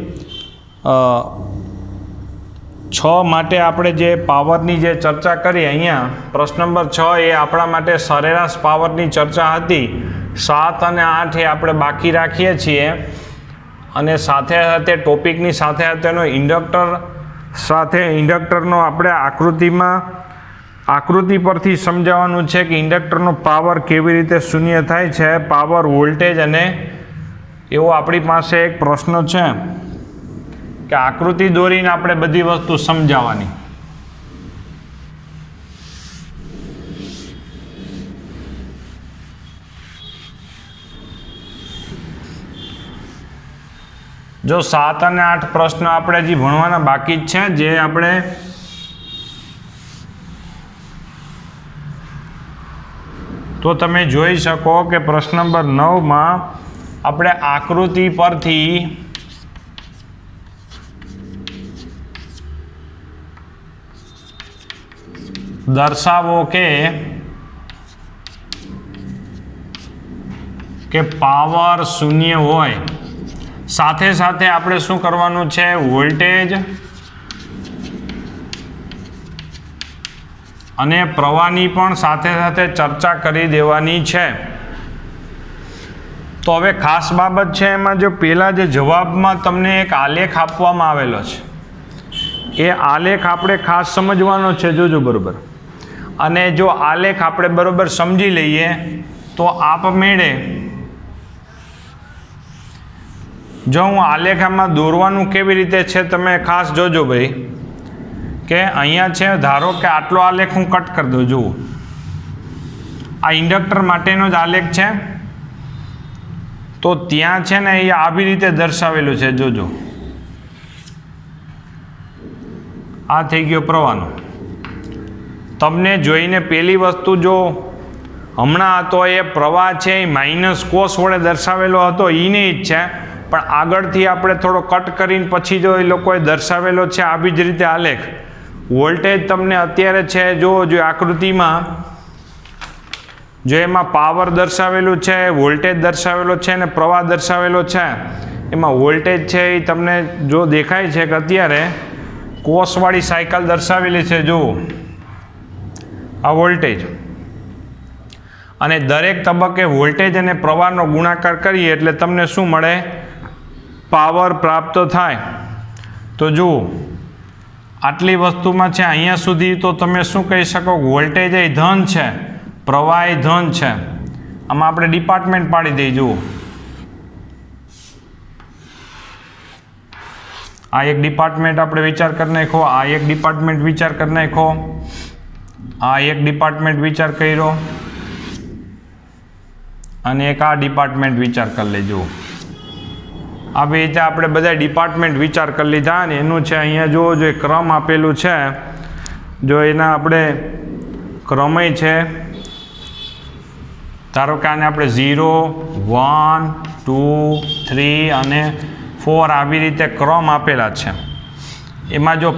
Speaker 1: 6 માટે આપણે જે પાવરની જે ચર્ચા કરી અહીંયા પ્રશ્ન નંબર 6 એ આપણા માટે સરેરાશ પાવરની ચર્ચા હતી. 7 અને 8 એ આપણે બાકી રાખીએ છીએ. અને સાથે સાથે ટોપિકની સાથે સાથેનો ઇન્ડક્ટરનો આપણે આકૃતિ પરથી સમજાવવાનું છે કે ઇન્ડક્ટરનો પાવર કેવી રીતે શૂન્ય થાય છે, પાવર વોલ્ટેજ. અને એવો આપણી પાસે એક પ્રશ્ન છે કે આકૃતિ દોરીને આપણે બધી વસ્તુ સમજાવવાની. જો 7 અને 8 પ્રશ્નો આપણે હજી ભણવાના બાકી જ છે, જે આપણે તો તમે જોઈ શકો કે પ્રશ્ન નંબર 9માં આપણે આકૃતિ પરથી દર્શાવો કે પાવર શૂન્ય હોય. સાથે સાથે આપણે શું કરવાનું છે, વોલ્ટેજ અને પ્રવાહની પણ સાથે સાથે ચર્ચા કરી દેવાની છે. તો હવે ખાસ બાબત છે એમાં જો પહેલાં જે જવાબમાં તમને એક આલેખ આપવામાં આવેલો છે, એ આલેખ આપણે ખાસ સમજવાનો છે. જોજો બરાબર. અને જો આલેખ આપણે બરાબર સમજી લઈએ તો આપમેળે જો હું આલેખામાં દોરવાનું કેવી રીતે છે તમે ખાસ જોજો ભાઈ, કે અહીંયા છે ધારો કે આટલો આલેખ હું કટ કરી દઉં. જુઓ આ ઇન્ડક્ટર માટેનો જ આલેખ છે. તો ત્યાં છે ને એ આવી રીતે દર્શાવેલું છે. જોજો આ થઈ ગયો પ્રવાહનો. તમને જોઈને પહેલી વસ્તુ જો હમણાં હતો એ પ્રવાહ છે એ માઇનસ કોસ વડે દર્શાવેલો હતો, એ નહીં જ છે. પણ આગળથી આપણે થોડો કટ કરીને પછી જો એ લોકોએ દર્શાવેલો છે આવી જ રીતે આલેખ. વોલ્ટેજ તમને અત્યારે છે જો આકૃતિમાં જો એમાં પાવર દર્શાવેલું છે, વોલ્ટેજ દર્શાવેલો છે અને પ્રવાહ દર્શાવેલો છે. એમાં વોલ્ટેજ છે એ તમને જો દેખાય છે કે અત્યારે કોસવાળી સાયકલ દર્શાવેલી છે. જુઓ આ વોલ્ટેજ, અને દરેક તબક્કે વોલ્ટેજ અને પ્રવાહનો ગુણાકાર કરીએ એટલે તમને શું મળે, પાવર પ્રાપ્ત થાય. તો જુઓ આટલી વસ્તુમાં છે અહીંયા સુધી તો તમે શું કહી શકો, વોલ્ટેજ એ ધન છે, પ્રવાહ એ ધન છે. આમાં આપણે ડિપાર્ટમેન્ટ પાડી દઈએ. જુઓ આ એક ડિપાર્ટમેન્ટ આપણે વિચાર કરી નાખો, આ એક ડિપાર્ટમેન્ટ વિચાર કરી નાખો, આ એક ડિપાર્ટમેન્ટ વિચાર કર્યો, અને એક આ ડિપાર્ટમેન્ટ વિચાર કરી લેજો. આવી રીતે આપણે બધા ડિપાર્ટમેન્ટ વિચાર કરી લીધા. અને એનું છે અહીંયા જો ક્રમ આપેલું છે, જો એના આપણે ક્રમય છે, ધારો કે આને આપણે 0, 1, 2, 3 અને 4 આવી રીતે ક્રમ આપેલા છે. એમાં જો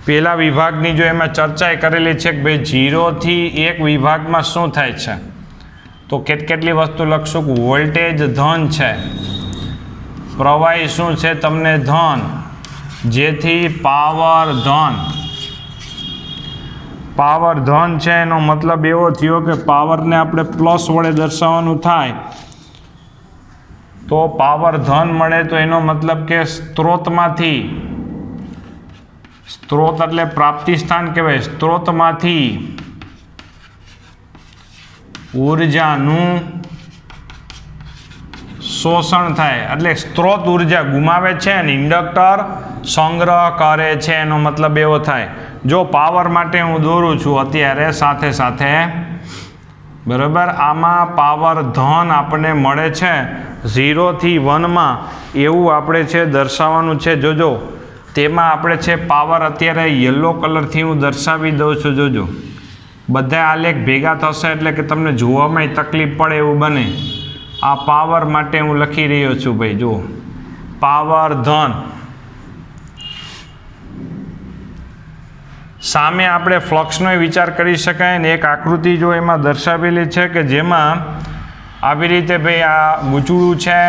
Speaker 1: પહેલા વિભાગની જો એમાં ચર્ચા કરેલી છે કે ભાઈ 0 થી 1 વિભાગમાં શું થાય છે, તો કેટલી વસ્તુ લખશું કે વોલ્ટેજ ધન છે, પ્રવાહી શું છે તમને ધન, જેથી પાવર ધન છે. એનો મતલબ એવો થયો કે પાવરને આપણે પ્લસ વડે દર્શાવવાનું થાય તો પાવર ધન મળે. તો એનો મતલબ કે સ્ત્રોતમાંથી, સ્ત્રોત એટલે પ્રાપ્તિ સ્થાન કહેવાય, સ્ત્રોતમાંથી ઉર્જાનું શોષણ થાય. એટલે સ્ત્રોત ઉર્જા ગુમાવે છે અને ઇન્ડક્ટર સંગ્રહ કરે છે, એનો મતલબ એવો થાય. જો પાવર માટે હું દોરું છું અત્યારે સાથે સાથે, બરાબર, આમાં પાવર ધન આપણને મળે છે 0 થી 1માં, એવું આપણે છે દર્શાવવાનું છે. જોજો તેમાં આપણે છે પાવર અત્યારે યલો કલરથી હું દર્શાવી દઉં છું. જોજો બધા આલેખ ભેગા થશે એટલે કે તમને જોવામાં તકલીફ પડે એવું બને. આ પાવર માટે હું લખી રહ્યો છું ભાઈ. જુઓ, પાવર ધન. સામે આપણે ફ્લક્સનો વિચાર કરી શકાય ને એક આકૃતિ જો એમાં દર્શાવેલી છે કે જેમાં આવી રીતે ભાઈ આ ગૂંચળું છે,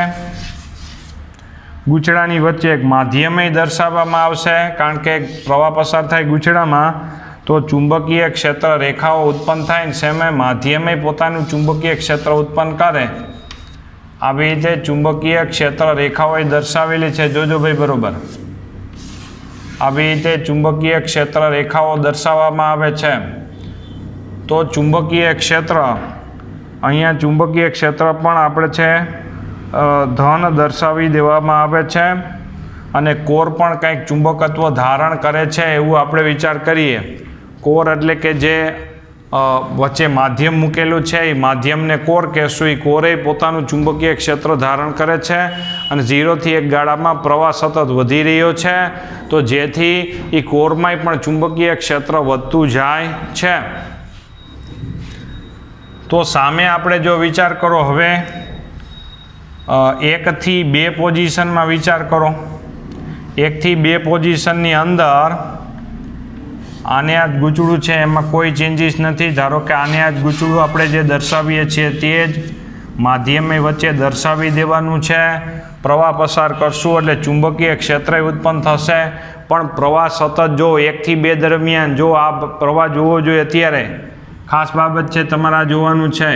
Speaker 1: ગૂંચળાની વચ્ચે એક માધ્યમય દર્શાવવામાં આવશે, કારણ કે પ્રવાહ પસાર થાય ગૂંચળામાં તો ચુંબકીય ક્ષેત્ર રેખાઓ ઉત્પન્ન થાય ને સેમે માધ્યમય પોતાનું ચુંબકીય ક્ષેત્ર ઉત્પન્ન કરે. આવી રીતે ચુંબકીય ક્ષેત્ર રેખાઓ દર્શાવેલી છે. જોજો ભાઈ બરોબર, આવી રીતે ચુંબકીય ક્ષેત્ર રેખાઓ દર્શાવવામાં આવે છે. તો ચુંબકીય ક્ષેત્ર, અહીંયા ચુંબકીય ક્ષેત્ર પણ આપણે છે ધન દર્શાવી દેવામાં આવે છે, અને કોર પણ કંઈક ચુંબકત્વ ધારણ કરે છે એવું આપણે વિચાર કરીએ. કોર એટલે કે જે વચ્ચે માધ્યમ મૂકેલું છે એ માધ્યમને કોર કહેશું. એ કોરે પોતાનું ચુંબકીય ક્ષેત્ર ધારણ કરે છે અને 0 થી 1 ગાળામાં પ્રવાહ સતત વધી રહ્યો છે, તો જેથી એ કોરમાંય પણ ચુંબકીય ક્ષેત્ર વધતું જાય છે. તો સામે આપણે જો વિચાર કરો, હવે 1 થી 2 પોઝિશનમાં વિચાર કરો. 1 થી 2 પોઝિશનની અંદર આને આ જ ગૂંચળું છે, એમાં કોઈ ચેન્જીસ નથી. ધારો કે આને આ જ ગૂંચળું આપણે જે દર્શાવીએ છીએ તે જ માધ્યમની વચ્ચે દર્શાવી દેવાનું છે. પ્રવાહ પસાર કરશું એટલે ચુંબકીય ક્ષેત્ર ઉત્પન્ન થશે, પણ પ્રવાહ સતત જો 1 થી 2 દરમિયાન જો આ પ્રવાહ જોવો જોઈએ. અત્યારે ખાસ બાબત છે તમારે જોવાનું છે,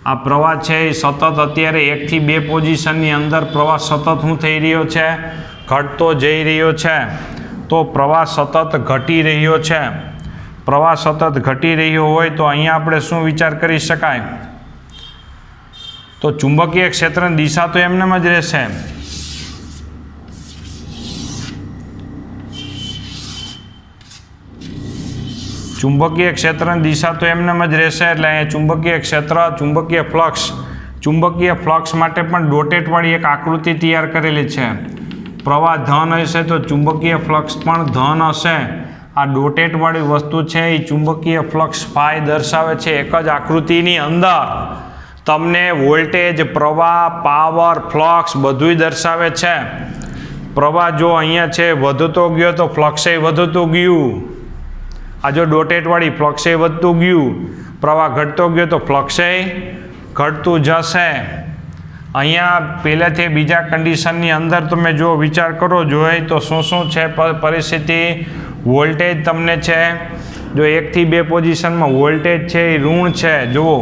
Speaker 1: આ પ્રવાહ છે એ સતત અત્યારે 1 થી 2 પોઝિશનની અંદર પ્રવાહ સતત શું થઈ રહ્યો છે? ઘટતો જઈ રહ્યો છે. તો પ્રવાહ સતત ઘટી રહ્યો છે. પ્રવાહ સતત ઘટી રહ્યો હોય તો અહીંયા આપણે શું વિચાર કરી શકાય? તો ચુંબકીય ક્ષેત્રની દિશા તો એમનેમ જ રહેશે. ચુંબકીય ક્ષેત્રની દિશા તો એમનેમ જ રહેશે. એટલે અહીંયા ચુંબકીય ક્ષેત્ર, ચુંબકીય ફ્લક્સ માટે પણ ડોટેટવાળી એક આકૃતિ તૈયાર કરેલી છે. પ્રવાહ ધન હશે તો ચુંબકીય ફ્લક્સ પણ ધન હશે. આ ડોટેટવાળી વસ્તુ છે એ ચુંબકીય ફ્લક્સ ફાઈ દર્શાવે છે. એક જ આકૃતિની અંદર તમને વોલ્ટેજ, પ્રવાહ, પાવર, ફ્લક્સ બધુંય દર્શાવે છે. પ્રવાહ જો અહીંયા છે વધતો ગયો તો ફ્લક્સે વધતું ગયું. આ જો ડોટેટવાળી ફ્લક્સે વધતું ગયું. પ્રવાહ ઘટતો ગયો તો ફ્લક્સે ઘટતું જશે. અહીંયા પહેલેથી બીજા કન્ડિશનની અંદર તમે જો વિચાર કરો જોઈએ તો શું છે પરિસ્થિતિ? વોલ્ટેજ તમને છે જો 1 થી 2 પોઝિશનમાં વોલ્ટેજ છે એ ઋણ છે. જુઓ,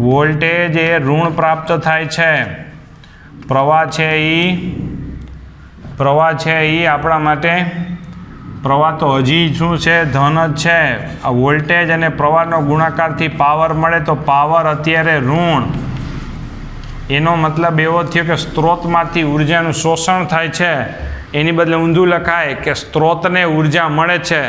Speaker 1: વોલ્ટેજ એ ઋણ પ્રાપ્ત થાય છે. પ્રવાહ છે એ આપણા માટે પ્રવાહ તો હજી શું છે? ધન જ છે. આ વોલ્ટેજ અને પ્રવાહનો ગુણાકારથી પાવર મળે તો પાવર અત્યારે ઋણ. એનો મતલબ એવો થયો કે સ્ત્રોતમાંથી ઉર્જાનું શોષણ થાય છે. એની બદલે ઊંધું લખાય કે સ્ત્રોતને ઉર્જા મળે છે.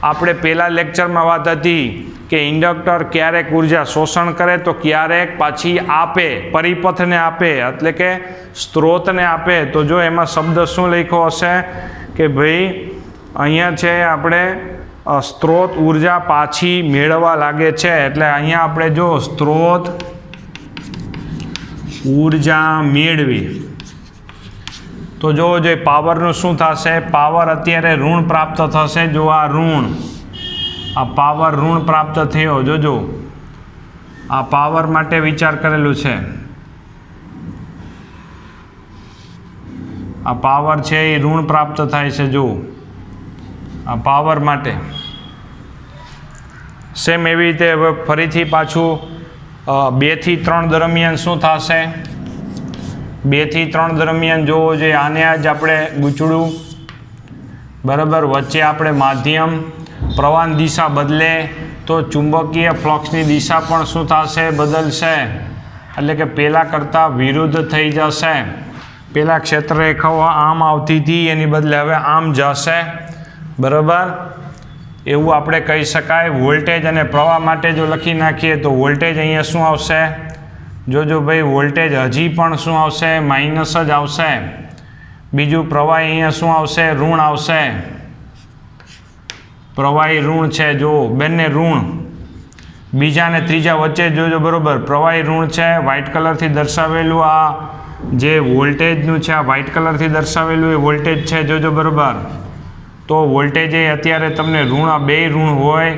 Speaker 1: આપણે પહેલા લેક્ચરમાં વાત હતી કે ઇન્ડક્ટર ક્યારેક ઉર્જા શોષણ કરે તો ક્યારેક પાછી આપે, પરિપથને આપે, એટલે કે સ્ત્રોતને આપે. તો જો એમાં શબ્દ શું લખ્યો હશે કે ભાઈ અહીંયા છે આપણે સ્ત્રોત ઉર્જા પાછી મેળવવા લાગે છે. એટલે અહીંયા આપણે જો સ્ત્રોત ઉર્જા મેળવી તો જો પાવરનું શું થશે? પાવર અત્યારે ઋણ પ્રાપ્ત થશે. જો આ ઋણ, આ પાવર ઋણ પ્રાપ્ત થયો. જોજો આ પાવર માટે વિચાર કરેલું છે. આ પાવર છે એ ઋણ પ્રાપ્ત થાય છે. જો આ પાવર માટે સેમ એવી રીતે હવે ફરીથી પાછું 2 થી 3 દરમિયાન શું થશે? 2 થી 3 દરમિયાન જોવો જોઈએ. આને જ આપણે ગૂંચળું, બરાબર, વચ્ચે આપણે માધ્યમ, પ્રવાહની દિશા બદલે તો ચુંબકીય ફ્લક્સની દિશા પણ શું થશે? બદલશે. એટલે કે પહેલાં કરતાં વિરુદ્ધ થઈ જશે. પહેલાં ક્ષેત્ર રેખાઓ આમ આવતી હતી એની બદલે હવે આમ જશે. બરાબર, એવું આપણે કહી શકાય. વોલ્ટેજ અને પ્રવાહ માટે જો લખી નાખીએ તો વોલ્ટેજ અહીંયા શું આવશે? જોજો ભાઈ, વોલ્ટેજ હજી પણ શું આવશે? માઇનસ જ આવશે. બીજું પ્રવાહ અહીંયા શું આવશે? ઋણ આવશે. પ્રવાહી ઋણ છે, જો બંને ઋણ. બીજા અને ત્રીજા વચ્ચે જોજો, બરાબર, પ્રવાહી ઋણ છે. વ્હાઇટ કલરથી દર્શાવેલું આ જે વોલ્ટેજનું છે, આ વ્હાઇટ કલરથી દર્શાવેલું એ વોલ્ટેજ છે, જોજો, બરાબર. તો વોલ્ટેજ એ અત્યારે તમને ઋણ, બે ઋણ હોય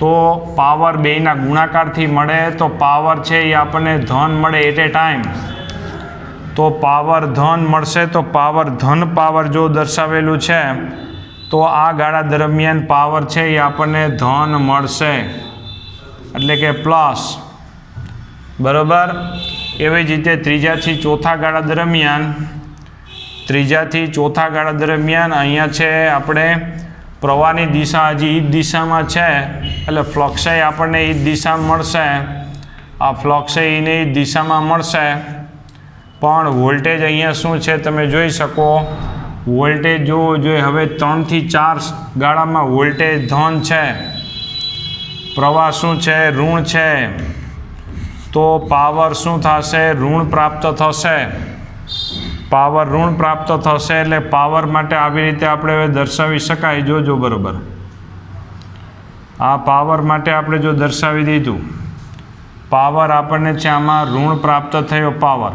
Speaker 1: તો પાવર બેના ગુણાકારથી મળે તો પાવર છે એ આપણને ધન મળે એટ એ ટાઈમ. તો પાવર ધન મળશે તો પાવર ધન પાવર જો દર્શાવેલું છે તો આ ગાળા દરમિયાન પાવર છે એ આપણને ધન મળશે, એટલે કે પ્લસ. બરાબર. એવી જ રીતે ત્રીજાથી ચોથા ગાળા દરમિયાન અહીંયા છે આપણે પ્રવાહની દિશા હજી એ જ દિશામાં છે, એટલે ફ્લક્સ આપણને એ જ દિશામાં મળશે. આ ફ્લક્સ એને એ જ દિશામાં મળશે. પણ વોલ્ટેજ અહીંયા શું છે તમે જોઈ શકો. વોલ્ટેજ જોવો જોઈએ. હવે 3 થી 4 ગાળામાં વોલ્ટેજ ધન છે, પ્રવાહ શું છે? ઋણ છે. તો પાવર શું થશે? ઋણ પ્રાપ્ત થશે. પાવર ઋણ પ્રાપ્ત થશે એટલે પાવર માટે આવી રીતે આપણે હવે દર્શાવી શકાય. જોજો, બરાબર, આ પાવર માટે આપણે જો દર્શાવી દીધું, પાવર આપણને છે આમાં ઋણ પ્રાપ્ત થયો. પાવર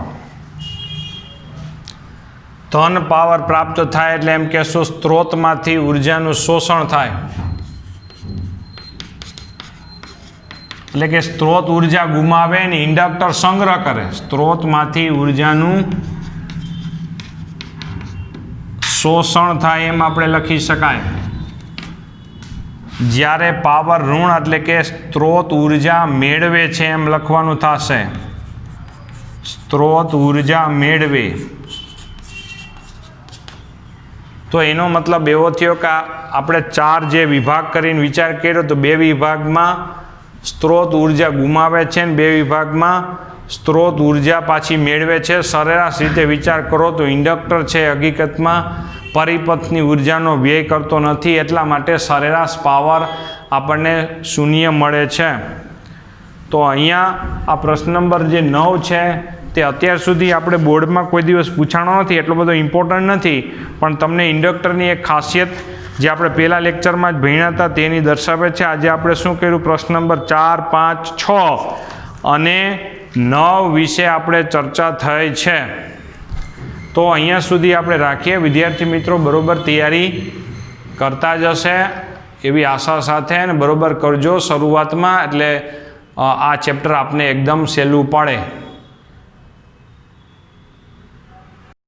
Speaker 1: ધન પાવર પ્રાપ્ત થાય એટલે એમ કહેશો સ્ત્રોતમાંથી ઉર્જાનું શોષણ થાય, એટલે કે સ્ત્રોત ઉર્જા ગુમાવે ને ઇન્ડક્ટર સંગ્રહ કરે. સ્ત્રોતમાંથી ઉર્જાનું શોષણ થાય એમ આપણે લખી શકાય. જ્યારે પાવર ઋણ એટલે કે સ્ત્રોત ઉર્જા મેળવે છે એમ લખવાનું થશે. સ્ત્રોત ઉર્જા મેળવે તો એનો મતલબ એવો થયો કે આપણે 4 જે વિભાગ કરીને વિચાર કર્યો તો 2 વિભાગમાં સ્ત્રોત ઉર્જા ગુમાવે છે ને 2 વિભાગમાં સ્ત્રોત ઉર્જા પાછી મેળવે છે. સરેરાશ રીતે વિચાર કરો તો ઇન્ડક્ટર છે હકીકતમાં પરિપથની ઉર્જાનો વ્યય કરતો નથી, એટલા માટે સરેરાશ પાવર આપણને 0 મળે છે. તો અહીંયા આ પ્રશ્ન નંબર જે 9 છે તે અત્યાર સુધી આપણે બોર્ડમાં કોઈ દિવસ પૂછાણો નથી, એટલો બધો ઇમ્પોર્ટન્ટ નથી, પણ તમને ઇન્ડક્ટરની એક ખાસિયત જે આપણે પહેલા લેક્ચરમાં જ ભણ્યા હતા તેની દર્શાવે છે. આજે આપણે શું કર્યું? પ્રશ્ન નંબર 4, 5, 6 અને 9 વિશે આપણે ચર્ચા થઈ છે. તો અહીંયા સુધી આપણે રાખીએ. વિદ્યાર્થી મિત્રો બરાબર તૈયારી કરતા જ હશે એવી આશા સાથે, અને બરાબર કરજો શરૂઆતમાં, એટલે આ ચેપ્ટર આપને એકદમ સહેલું પડે.